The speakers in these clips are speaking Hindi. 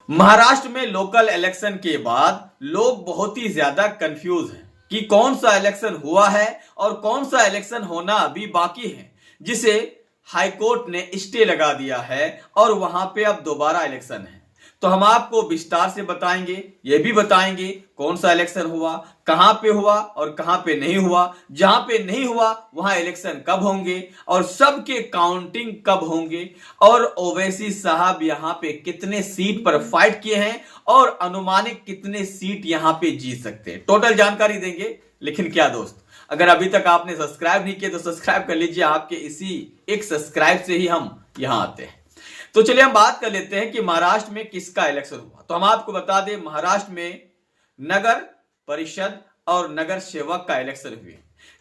महाराष्ट्र में लोकल इलेक्शन के बाद लोग बहुत ही ज्यादा कंफ्यूज हैं कि कौन सा इलेक्शन हुआ है और कौन सा इलेक्शन होना अभी बाकी है, जिसे हाईकोर्ट ने स्टे लगा दिया है और वहां पे अब दोबारा इलेक्शन है। तो हम आपको विस्तार से बताएंगे, ये भी बताएंगे कौन सा इलेक्शन हुआ, कहां पे हुआ और कहां पे नहीं हुआ, जहां पे नहीं हुआ वहां इलेक्शन कब होंगे और सबके काउंटिंग कब होंगे, और ओवैसी साहब यहां पे कितने सीट पर फाइट किए हैं और अनुमानित कितने सीट यहां पे जीत सकते हैं, टोटल जानकारी देंगे। लेकिन क्या दोस्त, अगर अभी तक आपने सब्सक्राइब नहीं किया तो सब्सक्राइब कर लीजिए। आपके इसी एक सब्सक्राइब से ही हम यहां आते हैं। तो चलिए हम बात कर लेते हैं कि महाराष्ट्र में किसका इलेक्शन हुआ। तो हम आपको बता दें, महाराष्ट्र में नगर परिषद और नगर सेवक का इलेक्शन हुए,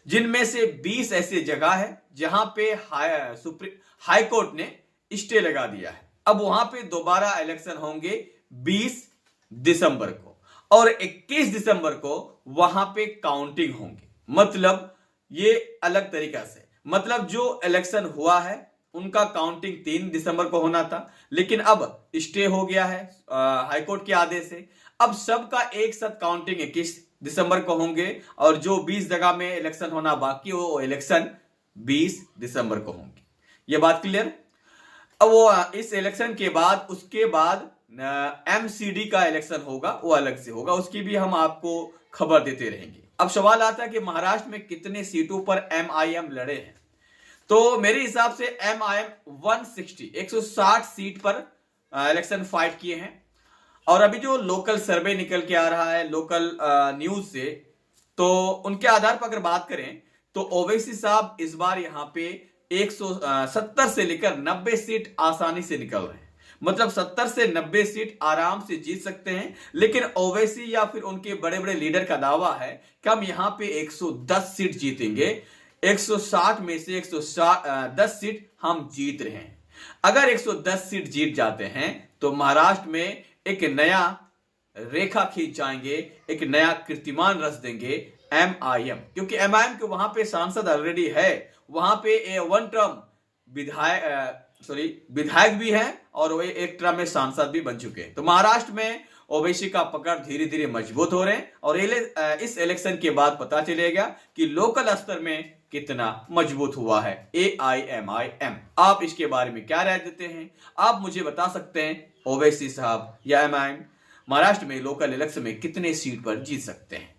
जिनमें से 20 ऐसे जगह है जहां पे हाई कोर्ट ने स्टे लगा दिया है। अब वहां पे दोबारा इलेक्शन होंगे 20 दिसंबर को और 21 दिसंबर को वहां पे काउंटिंग होंगे। मतलब ये अलग तरीका से, मतलब जो इलेक्शन हुआ है उनका काउंटिंग 3 दिसंबर को होना था, लेकिन अब स्टे हो गया है हाईकोर्ट के आदेश से। अब सबका एक साथ काउंटिंग 21 दिसंबर को होंगे और जो 20 जगह में इलेक्शन होना बाकी हो वो इलेक्शन 20 दिसंबर को होंगे। ये बात क्लियर। अब वो इस इलेक्शन के बाद उसके बाद एमसीडी का इलेक्शन होगा, वो अलग से होगा, उसकी भी हम आपको खबर देते रहेंगे। अब सवाल आता है कि महाराष्ट्र में कितने सीटों पर एमआईएम लड़े हैं। तो मेरे हिसाब से एमआईएम 160 सीट पर इलेक्शन फाइट किए हैं। और अभी जो लोकल सर्वे निकल के आ रहा है लोकल न्यूज से, तो उनके आधार पर अगर बात करें तो ओवैसी साहब इस बार यहां पे 170 से लेकर 90 सीट आसानी से निकल रहे हैं। मतलब 70 से 90 सीट आराम से जीत सकते हैं। लेकिन ओवैसी या फिर उनके बड़े बड़े लीडर का दावा है कि हम यहां पे 110 सीट जीतेंगे, 160 में से 110 सीट हम जीत रहे हैं। अगर 110 सीट जीत जाते हैं तो महाराष्ट्र में एक नया रेखा खींच जाएंगे, एक नया कीर्तिमान रच देंगे एमआईएम, क्योंकि एमआईएम के वहां पे सांसद ऑलरेडी है, वहां पे वन टर्म विधायक भी हैं और वे एक टर्म में सांसद भी बन चुके हैं। तो महाराष्ट्र में ओवैसी का पकड़ धीरे धीरे मजबूत हो रहे हैं और इस इलेक्शन के बाद पता चलेगा कि लोकल स्तर में कितना मजबूत हुआ है एआईएमआईएम। आप इसके बारे में क्या राय देते हैं, आप मुझे बता सकते हैं। ओवैसी साहब या एमआईएम महाराष्ट्र में लोकल इलेक्शन में कितने सीट पर जीत सकते हैं।